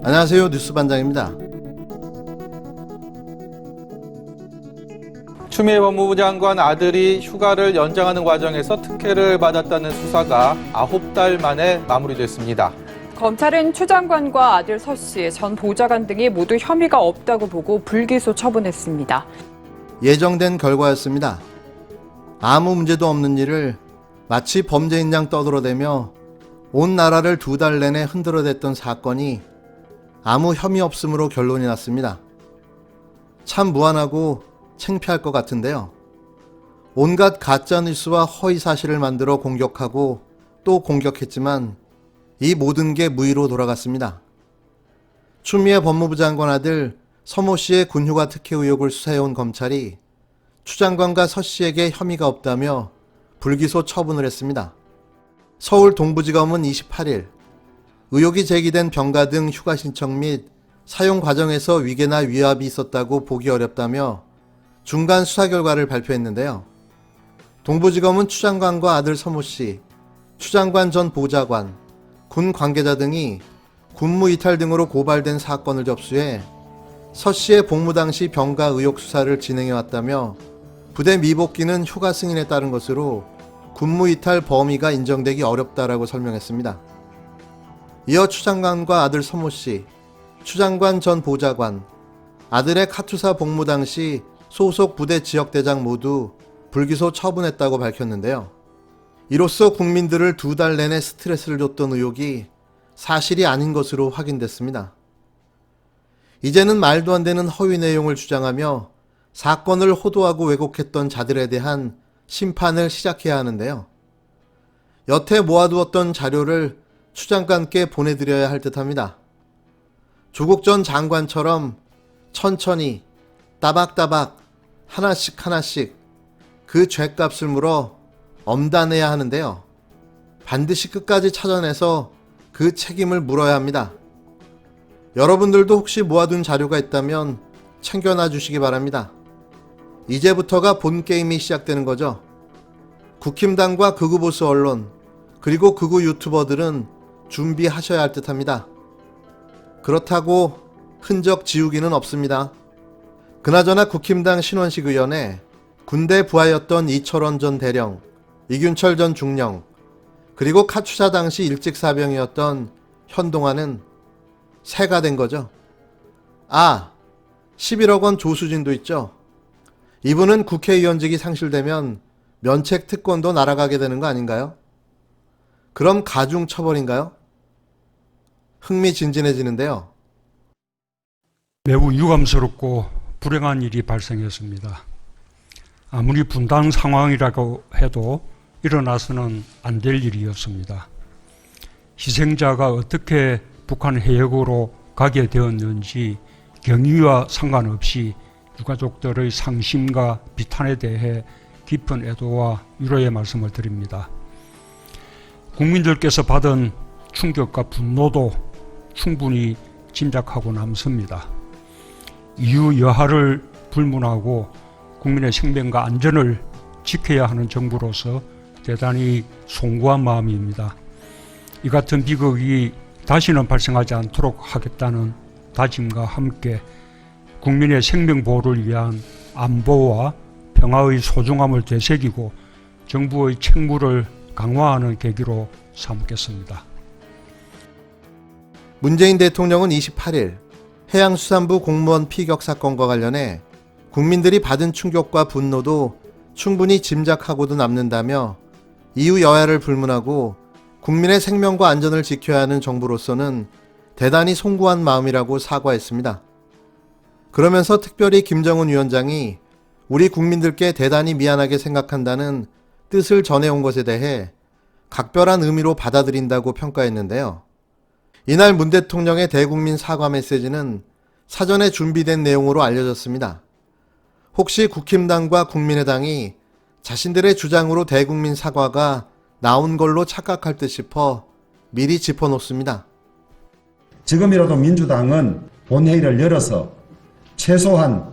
안녕하세요. 뉴스반장입니다. 추미애 법무부 장관 아들이 휴가를 연장하는 과정에서 특혜를 받았다는 수사가 9달 만에 마무리됐습니다. 검찰은 추 장관과 아들 서 씨, 전 보좌관 등이 모두 혐의가 없다고 보고 불기소 처분했습니다. 예정된 결과였습니다. 아무 문제도 없는 일을 마치 범죄인 양 떠들어대며 온 나라를 2달 내내 흔들어댔던 사건이 아무 혐의 없음으로 결론이 났습니다. 참 무안하고 창피할 것 같은데요. 온갖 가짜뉴스와 허위 사실을 만들어 공격하고 또 공격했지만 이 모든 게 무의로 돌아갔습니다. 추미애 법무부 장관 아들 서모 씨의 군휴가 특혜 의혹을 수사해온 검찰이 추 장관과 서 씨에게 혐의가 없다며 불기소 처분을 했습니다. 서울 동부지검은 28일 의혹이 제기된 병가 등 휴가 신청 및 사용 과정에서 위계나 위압이 있었다고 보기 어렵다며 중간 수사 결과를 발표했는데요. 동부지검은 추 장관과 아들 서모 씨, 추 장관 전 보좌관, 군 관계자 등이 군무 이탈 등으로 고발된 사건을 접수해 서 씨의 복무 당시 병가 의혹 수사를 진행해왔다며 부대 미복귀는 휴가 승인에 따른 것으로 군무 이탈 범위가 인정되기 어렵다라고 설명했습니다. 이어 추 장관과 아들 서모 씨, 추 장관 전 보좌관, 아들의 카투사 복무 당시 소속 부대 지역대장 모두 불기소 처분했다고 밝혔는데요. 이로써 국민들을 2달 내내 스트레스를 줬던 의혹이 사실이 아닌 것으로 확인됐습니다. 이제는 말도 안 되는 허위 내용을 주장하며 사건을 호도하고 왜곡했던 자들에 대한 심판을 시작해야 하는데요. 여태 모아두었던 자료를 추 장관께 보내드려야 할 듯합니다. 조국 전 장관처럼 천천히 따박따박 하나씩 그 죗값을 물어 엄단해야 하는데요. 반드시 끝까지 찾아내서 그 책임을 물어야 합니다. 여러분들도 혹시 모아둔 자료가 있다면 챙겨놔 주시기 바랍니다. 이제부터가 본 게임이 시작되는 거죠. 국힘당과 극우 보수 언론 그리고 극우 유튜버들은 준비하셔야 할 듯합니다. 그렇다고 흔적 지우기는 없습니다. 그나저나 국힘당 신원식 의원에 군대 부하였던 이철원 전 대령, 이균철 전 중령, 그리고 카투사 당시 일찍 사병이었던 현동아는 새가 된 거죠. 11억 원 조수진도 있죠. 이분은 국회의원직이 상실되면 면책 특권도 날아가게 되는 거 아닌가요? 그럼 가중처벌인가요? 흥미진진해지는데요. 매우 유감스럽고 불행한 일이 발생했습니다. 아무리 분당 상황이라고 해도 일어나서는 안 될 일이었습니다. 희생자가 어떻게 북한 해역으로 가게 되었는지 경위와 상관없이 유가족들의 상심과 비탄에 대해 깊은 애도와 위로의 말씀을 드립니다. 국민들께서 받은 충격과 분노도 충분히 짐작하고 남습니다. 이유 여하를 불문하고 국민의 생명과 안전을 지켜야 하는 정부로서 대단히 송구한 마음입니다. 이 같은 비극이 다시는 발생하지 않도록 하겠다는 다짐과 함께 국민의 생명 보호를 위한 안보와 평화의 소중함을 되새기고 정부의 책무를 강화하는 계기로 삼겠습니다. 문재인 대통령은 28일 해양수산부 공무원 피격 사건과 관련해 국민들이 받은 충격과 분노도 충분히 짐작하고도 남는다며 이유 여하를 불문하고 국민의 생명과 안전을 지켜야 하는 정부로서는 대단히 송구한 마음이라고 사과했습니다. 그러면서 특별히 김정은 위원장이 우리 국민들께 대단히 미안하게 생각한다는 뜻을 전해온 것에 대해 각별한 의미로 받아들인다고 평가했는데요. 이날 문 대통령의 대국민 사과 메시지는 사전에 준비된 내용으로 알려졌습니다. 혹시 국힘당과 국민의당이 자신들의 주장으로 대국민 사과가 나온 걸로 착각할 듯 싶어 미리 짚어놓습니다. 지금이라도 민주당은 본회의를 열어서 최소한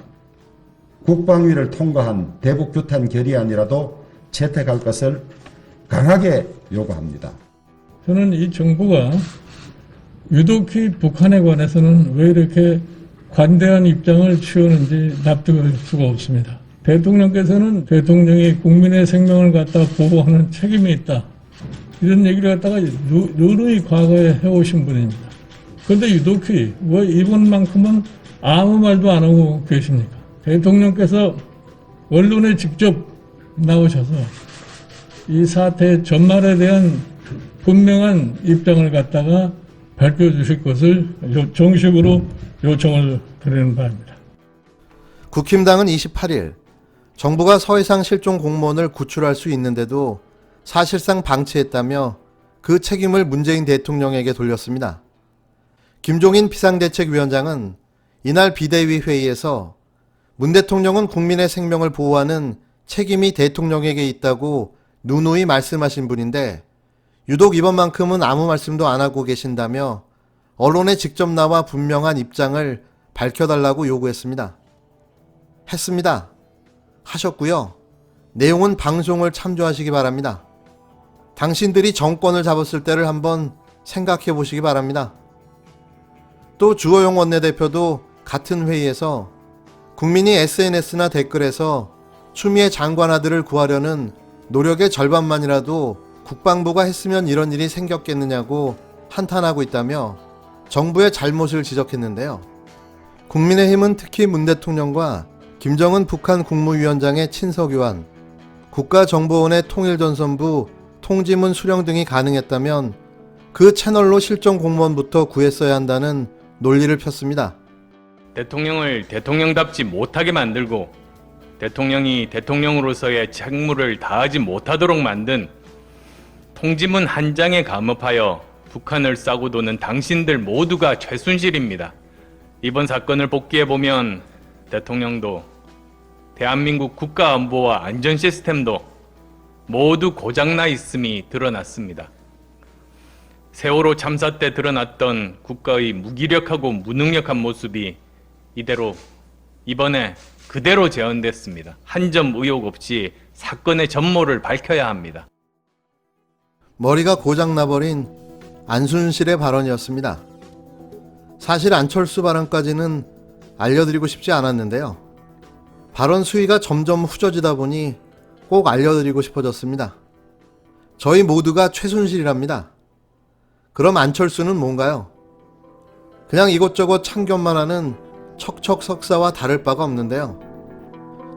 국방위를 통과한 대북 규탄 결의안이라도 채택할 것을 강하게 요구합니다. 저는 이 정부가 유독히 북한에 관해서는 왜 이렇게 관대한 입장을 취하는지 납득할 수가 없습니다. 대통령께서는 대통령이 국민의 생명을 갖다 보호하는 책임이 있다. 이런 얘기를 갖다가 누누이 과거에 해오신 분입니다. 그런데 유독히 왜 이번만큼은 아무 말도 안 하고 계십니까? 대통령께서 언론에 직접 나오셔서 이 사태의 전말에 대한 분명한 입장을 갖다가 발표해 주실 것을 정식으로 요청을 드리는 바입니다. 국힘당은 28일 정부가 서해상 실종 공무원을 구출할 수 있는데도 사실상 방치했다며 그 책임을 문재인 대통령에게 돌렸습니다. 김종인 비상대책위원장은 이날 비대위 회의에서 문 대통령은 국민의 생명을 보호하는 책임이 대통령에게 있다고 누누이 말씀하신 분인데 유독 이번만큼은 아무 말씀도 안 하고 계신다며 언론에 직접 나와 분명한 입장을 밝혀달라고 요구했습니다. 했습니다. 하셨고요. 내용은 방송을 참조하시기 바랍니다. 당신들이 정권을 잡았을 때를 한번 생각해 보시기 바랍니다. 또 주호영 원내대표도 같은 회의에서 국민이 SNS나 댓글에서 추미애 장관 아들을 구하려는 노력의 절반만이라도 국방부가 했으면 이런 일이 생겼겠느냐고 한탄하고 있다며 정부의 잘못을 지적했는데요. 국민의힘은 특히 문 대통령과 김정은 북한 국무위원장의 친서교환, 국가정보원의 통일전선부 통지문 수령 등이 가능했다면 그 채널로 실종 공무원부터 구했어야 한다는 논리를 폈습니다. 대통령을 대통령답지 못하게 만들고 대통령이 대통령으로서의 책무를 다하지 못하도록 만든 통지문 한 장에 감업하여 북한을 싸고 도는 당신들 모두가 최순실입니다. 이번 사건을 복기해보면 대통령도 대한민국 국가안보와 안전 시스템도 모두 고장나 있음이 드러났습니다. 세월호 참사 때 드러났던 국가의 무기력하고 무능력한 모습이 이대로 이번에 그대로 재현됐습니다. 한 점 의혹 없이 사건의 전모를 밝혀야 합니다. 머리가 고장나버린 안순실의 발언이었습니다. 사실 안철수 발언까지는 알려드리고 싶지 않았는데요. 발언 수위가 점점 후져지다 보니 꼭 알려드리고 싶어졌습니다. 저희 모두가 최순실이랍니다. 그럼 안철수는 뭔가요? 그냥 이것저것 참견만 하는 척척석사와 다를 바가 없는데요.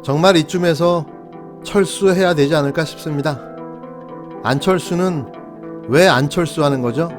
정말 이쯤에서 철수해야 되지 않을까 싶습니다. 안철수는 왜 안철수 하는 거죠?